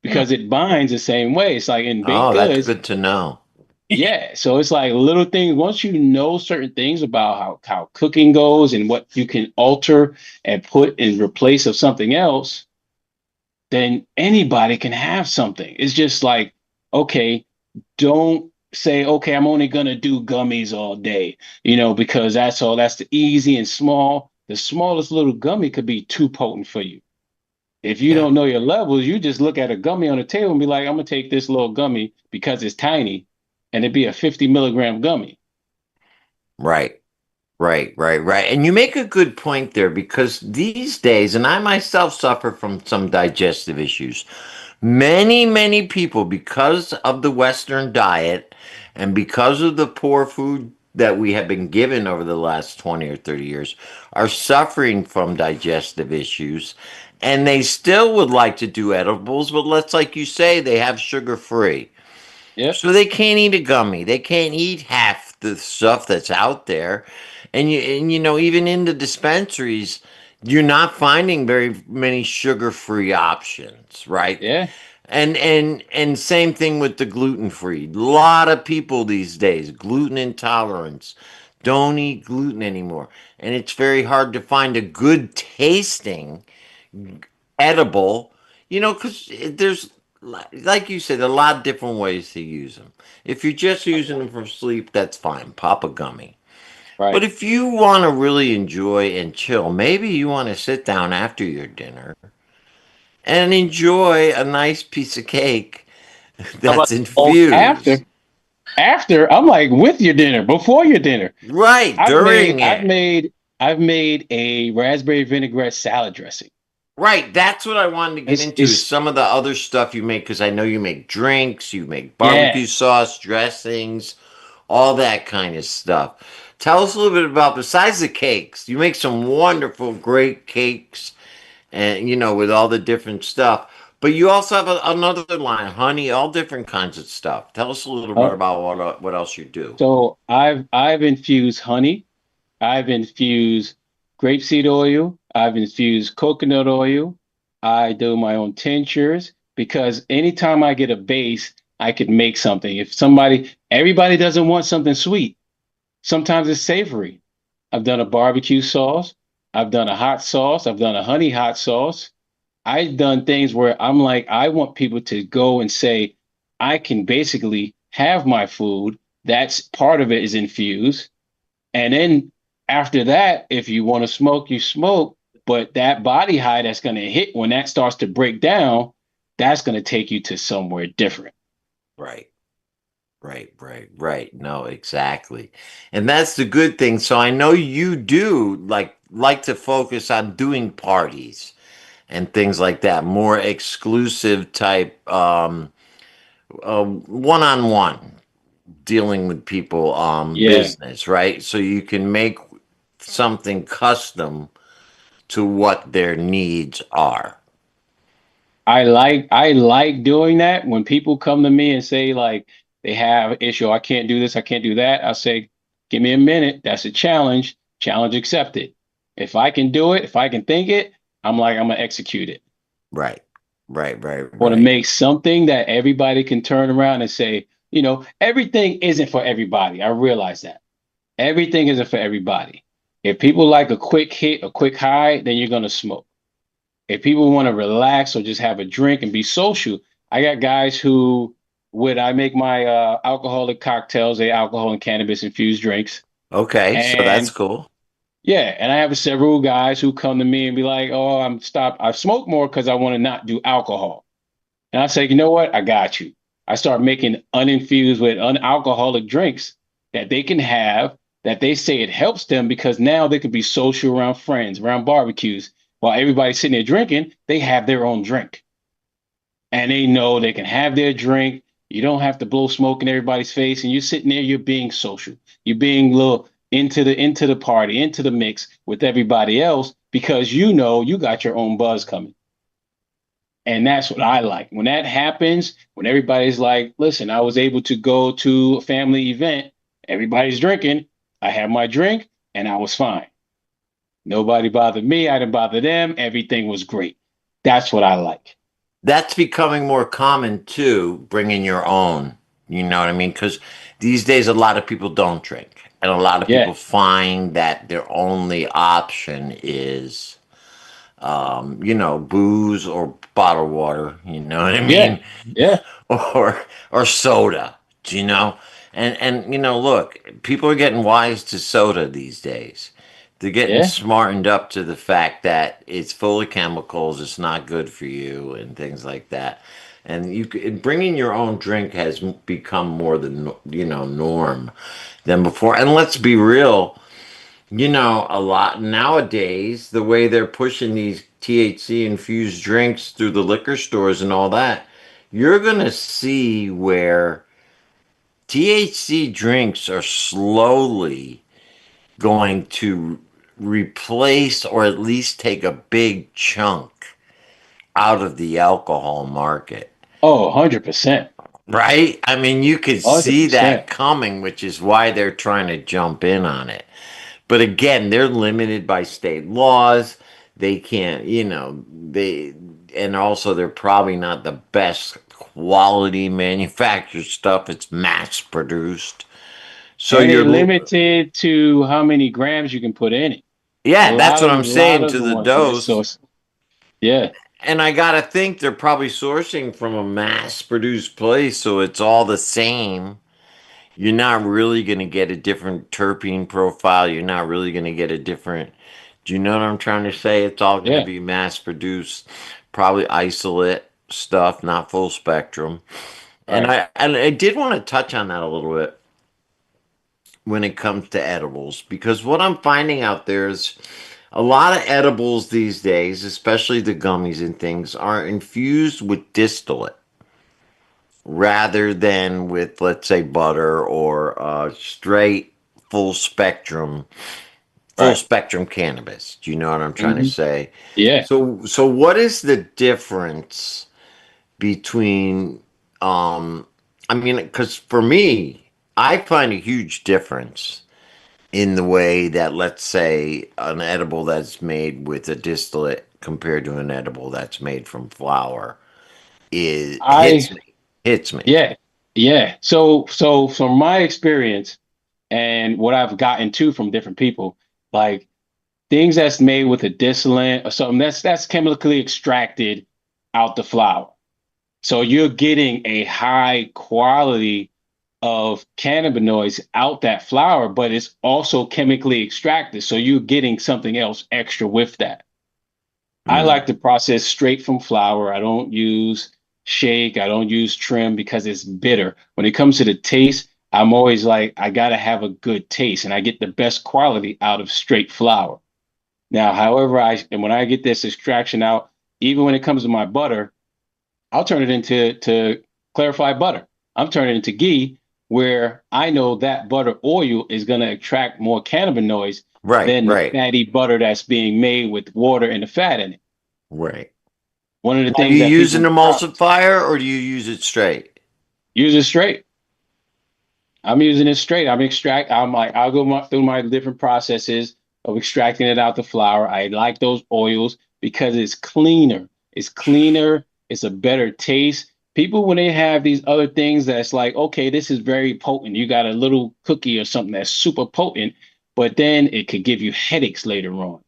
Hmm. because it binds the same way. It's like in baked Oh, that's goods. good to know. Yeah. So it's like little things. Once you know certain things about how cooking goes and what you can alter and put in replace of something else, then anybody can have something. It's just like, okay, don't say, okay, I'm only gonna do gummies all day, because that's the easy and small. The smallest little gummy could be too potent for you. If you Yeah. don't know your levels, you just look at a gummy on the table and be like, I'm gonna take this little gummy because it's tiny, and it'd be a 50 milligram gummy. Right. Right, right, right. And you make a good point there because these days, and I myself suffer from some digestive issues. Many people, because of the Western diet and because of the poor food that we have been given over the last 20 or 30 years, are suffering from digestive issues. And they still would like to do edibles, but let's, like you say, they have sugar free. Yep, So they can't eat a gummy. They can't eat half the stuff that's out there. Even in the dispensaries, you're not finding very many sugar-free options, right? yeah, And same thing with the gluten-free. A lot of people these days, gluten intolerance, don't eat gluten anymore. And it's very hard to find a good tasting edible, because there's, like you said, a lot of different ways to use them. If you're just using them for sleep, that's fine. Pop a gummy. But right. if you want to really enjoy and chill, maybe you want to sit down after your dinner and enjoy a nice piece of cake How about that's old After, infused. After, I'm like, with your dinner, before your dinner. Right, I've made, during I've it. made, I've made a raspberry vinaigrette salad dressing. Right, that's what I wanted to get into is It's some of the other stuff you make because I know you make drinks, you make yeah. barbecue sauce, dressings, all that kind of stuff. Tell us a little bit about besides the cakes. You make some wonderful, great cakes, and with all the different stuff. But you also have another line, honey, all different kinds of stuff. Tell us a little bit Uh, about what else you do. so I've infused honey. I've infused grapeseed oil. I've infused coconut oil. I do my own tinctures because anytime I get a base, I could make something. If everybody doesn't want something sweet. Sometimes it's savory. I've done a barbecue sauce. I've done a hot sauce. I've done a honey hot sauce. I've done things where I'm like, I want people to go and say, I can basically have my food. That's part of it is infused. And then after that, if you want to smoke, you smoke. But that body high that's going to hit when that starts to break down, that's going to take you to somewhere different. Right. Right. No, exactly. And that's the good thing. So I know you do like to focus on doing parties and things like that, more exclusive type one-on-one dealing with people Yeah. business, right? So you can make something custom to what their needs are. I like doing that when people come to me and say like they have issue, I can't do this, I can't do that. I say, give me a minute. That's a challenge. Challenge accepted. If I can do it, if I can think it, I'm like, I'm gonna execute it. Right. Want to Right. make something that everybody can turn around and say, everything isn't for everybody. I realize that. Everything isn't for everybody. If people like a quick hit, a quick high, then you're gonna smoke. If people want to relax or just have a drink and be social, I got guys who would I make my alcoholic cocktails, they alcohol and cannabis infused drinks. Okay, so that's And cool. yeah, and I have several guys who come to me and be like, "Oh, I smoke more because I want to not do alcohol." And I say, "You know what? I got you." I start making uninfused with unalcoholic drinks that they can have that they say it helps them because now they could be social around friends, around barbecues. While everybody's sitting there drinking, they have their own drink and they know they can have their drink. You don't have to blow smoke in everybody's face, and you're sitting there. You're being social. You're being a little into the party, into the mix with everybody else because you know you got your own buzz coming, and that's what I like. When that happens, when everybody's like, "Listen, I was able to go to a family event. Everybody's drinking. I had my drink, and I was fine. Nobody bothered me. I didn't bother them. Everything was great." That's what I like. That's becoming more common too, bringing your own. You know what I mean? Because these days, a lot of people don't drink, and a lot of Yeah, people find that their only option is, booze or bottled water. You know what I yeah, mean? yeah, or soda. Do you know? And look, people are getting wise to soda these days. They're getting yeah. smartened up to the fact that it's full of chemicals, it's not good for you, and things like that. And bringing your own drink has become more the norm than before. And let's be real, a lot nowadays, the way they're pushing these THC infused drinks through the liquor stores and all that, you're going to see where THC drinks are slowly going to replace or at least take a big chunk out of the alcohol market. Oh, 100%. Right? I mean, you could see that 100%. coming, which is why they're trying to jump in on it. But again, they're limited by state laws. They can't, and also they're probably not the best quality manufactured stuff. It's mass produced. So And it limited to how many grams you can put in it. yeah, that's what I'm A lot saying of to the the ones, yeah. dose. Yeah, And I gotta think they're probably sourcing from a mass produced place, so it's all the same. You're not really gonna get a different terpene profile. You're not really gonna get a different. Do you know what I'm trying to say? It's all gonna yeah. be mass produced, probably isolate stuff, not full spectrum. Right. And I did want to touch on that a little bit when it comes to edibles, because what I'm finding out there is a lot of edibles these days, especially the gummies and things, are infused with distillate rather than with, let's say, butter or straight full spectrum full Right. spectrum cannabis. Do you know what I'm trying to Hmm. say? Yeah. So what is the difference between I mean, because for me, I find a huge difference in the way that, let's say, an edible that's made with a distillate compared to an edible that's made from flour is I hits me. Yeah. Yeah. So from my experience and what I've gotten to from different people, like things that's made with a distillate or something that's chemically extracted out the flower. So you're getting a high quality of cannabinoids out that flower, but it's also chemically extracted. So you're getting something else extra with that. I Mm, like to process straight from flower. I don't use shake. I don't use trim because it's bitter. When it comes to the taste, I'm always like, I gotta have a good taste, and I get the best quality out of straight flour. Now, however, and when I get this extraction out, even when it comes to my butter, I'll turn it into to clarified butter. I'm turning it into ghee, where I know that butter oil is going to attract more cannabinoids right, than the right, fatty butter that's being made with water and the fat in it. right. One of the Now, do things you that use an people emulsifier or do you use it straight? use it straight. I'm using it straight. I'm like, I'll go through my different processes of extracting it out the flour. I like those oils because it's cleaner. It's cleaner. It's a better taste. People, when they have these other things that's like, okay, this is very potent. You got a little cookie or something that's super potent, but then it could give you headaches later on.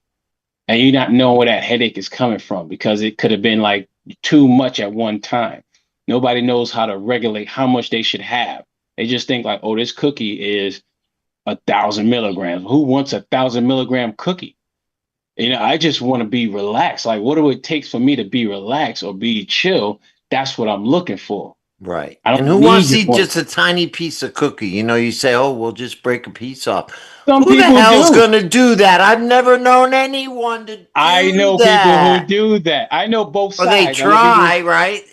And you not know where that headache is coming from because it could have been like too much at one time. Nobody knows how to regulate how much they should have. They just think like, oh, this cookie is 1,000 milligrams. Who wants 1,000 milligram cookie? I just want to be relaxed. Like, what do it takes for me to be relaxed or be chill? That's what I'm looking for. Right. I And don't who wants need to just eat one. just a tiny piece of cookie? You say, oh, we'll just break a piece off. Some Who the people hell's do. going to do that? I've never known anyone to I do know people who that. do that. I know both Or they sides. try, right?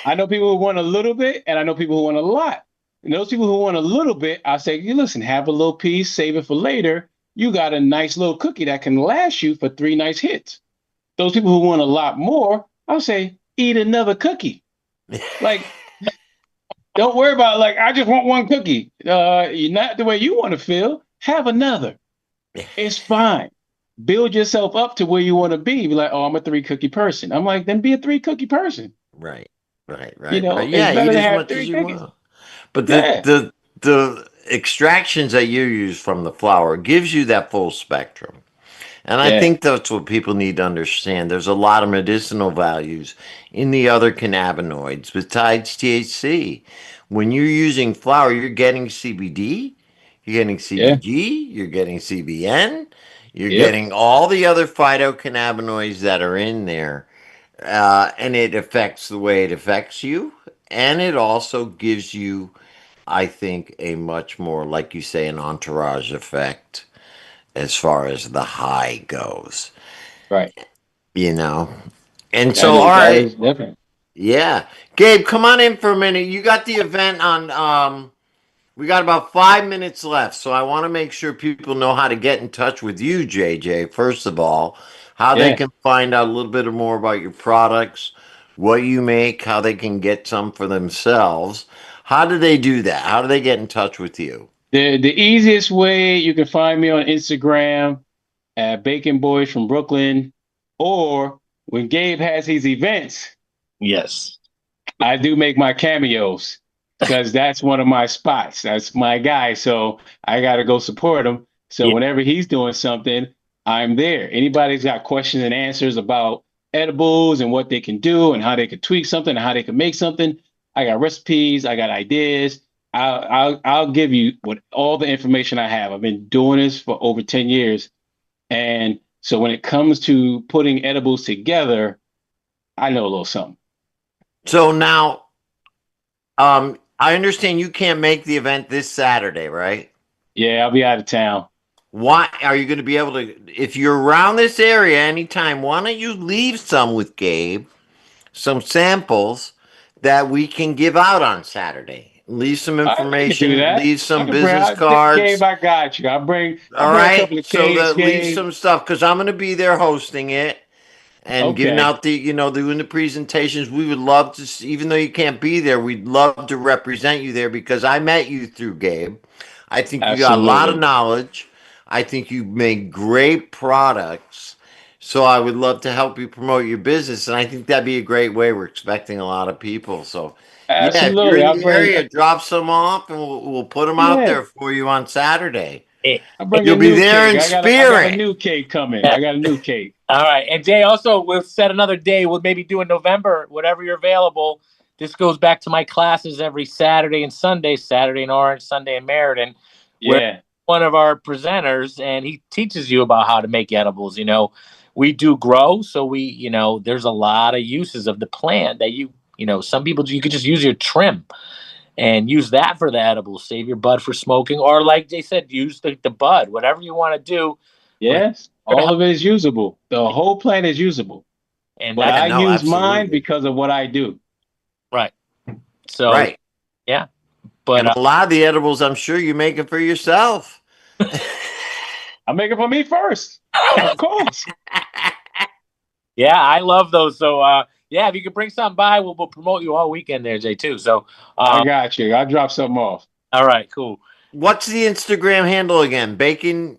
I know people who want a little bit, and I know people who want a lot. And those people who want a little bit, I say, you listen, have a little piece, save it for later. You got a nice little cookie that can last you for 3 nice hits. Those people who want a lot more, I'll say, eat another cookie. Like, don't worry about like, I just want one cookie. You're not the way you want to feel. Have another. It's fine. Build yourself up to where you want to be. Be like, oh, I'm a 3 cookie person. I'm like, then be a 3 cookie person. Right, right. It's Yeah, eat better to as have much as three you cookies. want. But Yeah, the extractions that you use from the flour gives you that full spectrum. And I yeah, think that's what people need to understand. There's a lot of medicinal values in the other cannabinoids besides THC. When you're using flour, you're getting CBD, you're getting yeah, CBG, you're getting CBN, you're yep, getting all the other phytocannabinoids that are in there. And it affects the way it affects you. And it also gives you, I think, a much more, like you say, an entourage effect as far as the high goes, right. you know? And That so, all is that right, is different. yeah. Gabe, come on in for a minute. You got the event on, we got about 5 minutes left, so I want to make sure people know how to get in touch with you, JJ, first of all, how they Yeah. can find out a little bit more about your products, what you make, how they can get some for themselves. How do they do that? How do they get in touch with you? The easiest way you can find me on Instagram at Bacon Boys from Brooklyn, or when Gabe has his events, Yes. I do make my cameos because that's one of my spots. That's my guy. So I got to go support him. So Yeah. whenever he's doing something, I'm there. Anybody's got questions and answers about edibles and what they can do and how they could tweak something and how they can make something. I got recipes. I got ideas. I'll give you what all the information I have. I've been doing this for over 10 years. And so when it comes to putting edibles together, I know a little something. So now, I understand you can't make the event this Saturday, right? Yeah, I'll be out of town. Why are you going to be able to? If you're around this area anytime, why don't you leave some with Gabe, some samples that we can give out on Saturday? Leave some I can do information, that. leave I some can bring. business Gabe, cards. I got you. I'll All bring a right, couple of so cakes, that leave Gabe. some stuff because I'm going to be there hosting it and giving Okay, out the, doing the presentations. We would love to, even though you can't be there, we'd love to represent you there because I met you through Gabe. I think you got a lot of absolutely. knowledge. I think you make great products. So I would love to help you promote your business. And I think that'd be a great way. We're expecting a lot of people. So, yeah, if you're Absolutely. in the area, drop some off and we'll put them out Yeah, there for you on Saturday. Eh, I'll bring a You'll be new there cake. in I got a spirit. new cake coming. yeah. I got a new cake. All right. And Jay, also, we'll set another day. We'll maybe do in November, whatever you're available. This goes back to my classes every Saturday and Sunday, Saturday in Orange, Sunday in Meriden, where Yeah, one of our presenters and he teaches you about how to make edibles. We do grow. So there's a lot of uses of the plant that some people, you could just use your trim and use that for the edibles, save your bud for smoking, or like they said, use the bud, whatever you want to do. We're yes. here to All help. of it is usable. The whole plant is usable. And But that's Yeah, I no, use mine absolutely. because of what I do. right. So, Right. yeah. But And a lot of the edibles, I'm sure you make it for yourself. I make it for me first. Of course. yeah, I love those. So, yeah, if you could bring something by, we'll promote you all weekend there, Jay, too. So, I got you. I'll drop something off. all right, cool. What's the Instagram handle again? Bacon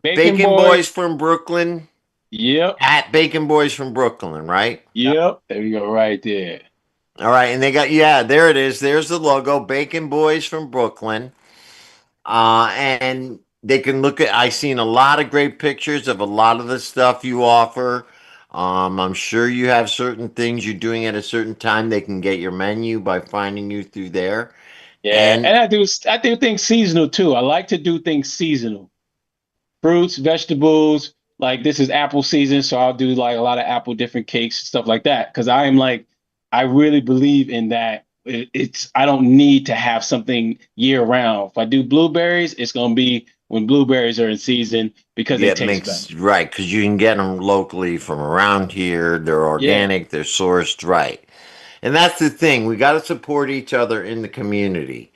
Bacon boys. Boys from Brooklyn Yep. at Bacon Boys from Brooklyn, right? Yep. There you go, right there. All right, and they got, yeah, there it is. There's the logo, Bacon Boys from Brooklyn. And they can look at. I seen a lot of great pictures of a lot of the stuff you offer. I'm sure you have certain things you're doing at a certain time. They can get your menu by finding you through there. Yeah, And and I do things seasonal too. I like to do things seasonal. Fruits, vegetables. Like this is apple season, so I'll do like a lot of apple different cakes, stuff like that. Because I am like, I really believe in that. It's I don't need to have something year round. If I do blueberries, it's gonna be when blueberries are in season because they yeah, it taste better. makes right because you can get them locally from around here. They're Yeah, organic. They're sourced right. And that's the thing. We got to support each other in the community.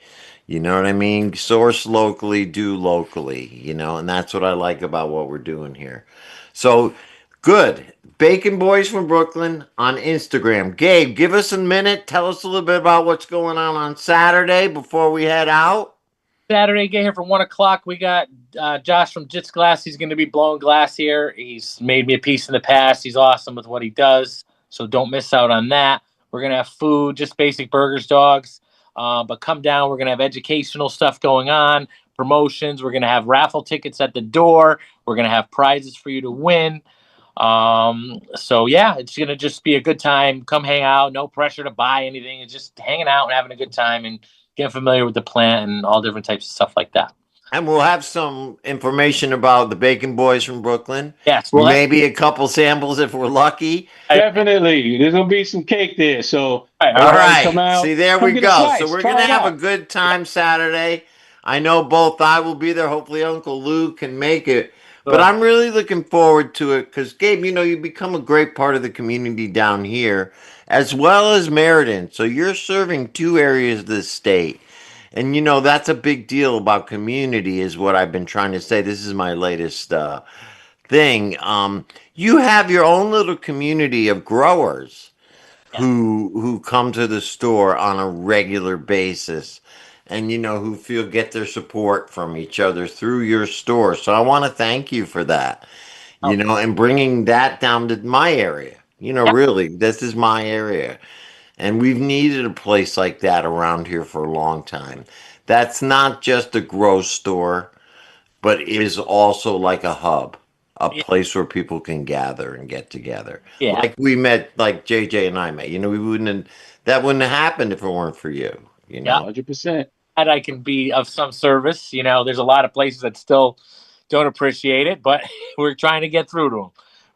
You know what I mean? Source locally, do locally, and that's what I like about what we're doing here. So good. Bacon Boys from Brooklyn on Instagram. Gabe, give us a minute. Tell us a little bit about what's going on Saturday before we head out. Saturday, get here for 1 o'clock. We got Josh from Jits Glass. He's going to be blowing glass here. He's made me a piece in the past. He's awesome with what he does. So don't miss out on that. We're going to have food, just basic burgers, dogs. But come down. We're going to have educational stuff going on, promotions. We're going to have raffle tickets at the door. We're going to have prizes for you to win. So yeah, it's going to just be a good time. Come hang out. No pressure to buy anything. It's just hanging out and having a good time and getting familiar with the plant and all different types of stuff like that. And we'll have some information about the Bacon Boys from Brooklyn. Yes, well, Maybe a couple samples if we're lucky. definitely. There's gonna be some cake there, so All everybody come right. See, out, there come we get a go. So slice, we're going try to it have a out. good time Saturday. I know both I will be there. Hopefully, Uncle Lou can make it. But sure. I'm really looking forward to it because, Gabe, you become a great part of the community down here as well as Meriden. So you're serving two areas of the state. And, that's a big deal about community, is what I've been trying to say. This is my latest thing. You have your own little community of growers Yeah. who come to the store on a regular basis and who feel get their support from each other through your store. So I want to thank you for that. Oh, And bringing that down to my area. yeah. Really, this is my area. And we've needed a place like that around here for a long time. That's not just a grow store, but is also like a hub, a Yeah. place where people can gather and get together. Yeah. Like we met, like JJ and I met. We that wouldn't have happened if it weren't for you. You Yeah. know, 100%. Glad I can be of some service. There's a lot of places that still don't appreciate it, but we're trying to get through to them.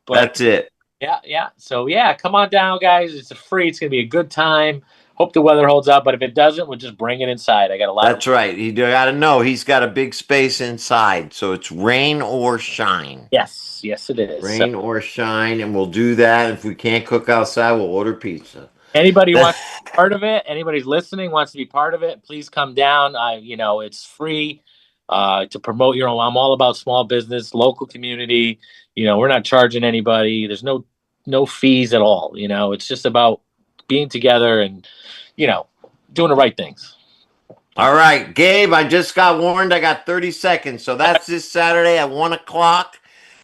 But that's it. yeah, yeah. So yeah, come on down, guys. It's free. It's gonna be a good time. hope the weather holds out. But if it doesn't, we'll just bring it inside. I got a lot That's of right. You got to know he's got a big space inside, so it's rain or shine. yes, it is. So Rain or shine, and we'll do that. If we can't cook outside, we'll order pizza. anybody wants to be part of it, anybody's listening wants to be part of it, please come down. It's free to promote your own. I'm all about small business, local community. We're not charging anybody. There's no fees at all. It's just about being together and doing the right things. All right, Gabe, I just got warned. I got 30 seconds. So that's this Saturday at 1 o'clock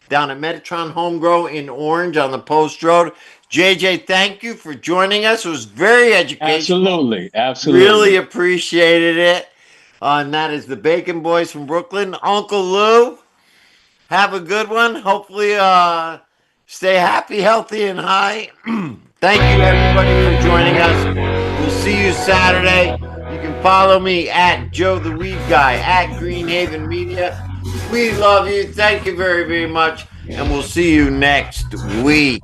down at Metatron Home Grow in Orange on the Post Road. JJ, thank you for joining us. It was very educational. Absolutely. Really appreciated it. And that is the Bacon Boys from Brooklyn. Uncle Lou, have a good one. Hopefully, stay happy, healthy, and high. Thank you, everybody, for joining us. We'll see you Saturday. You can follow me at Joe the Weed Guy at Greenhaven Media. We love you. Thank you very, very much. And we'll see you next week.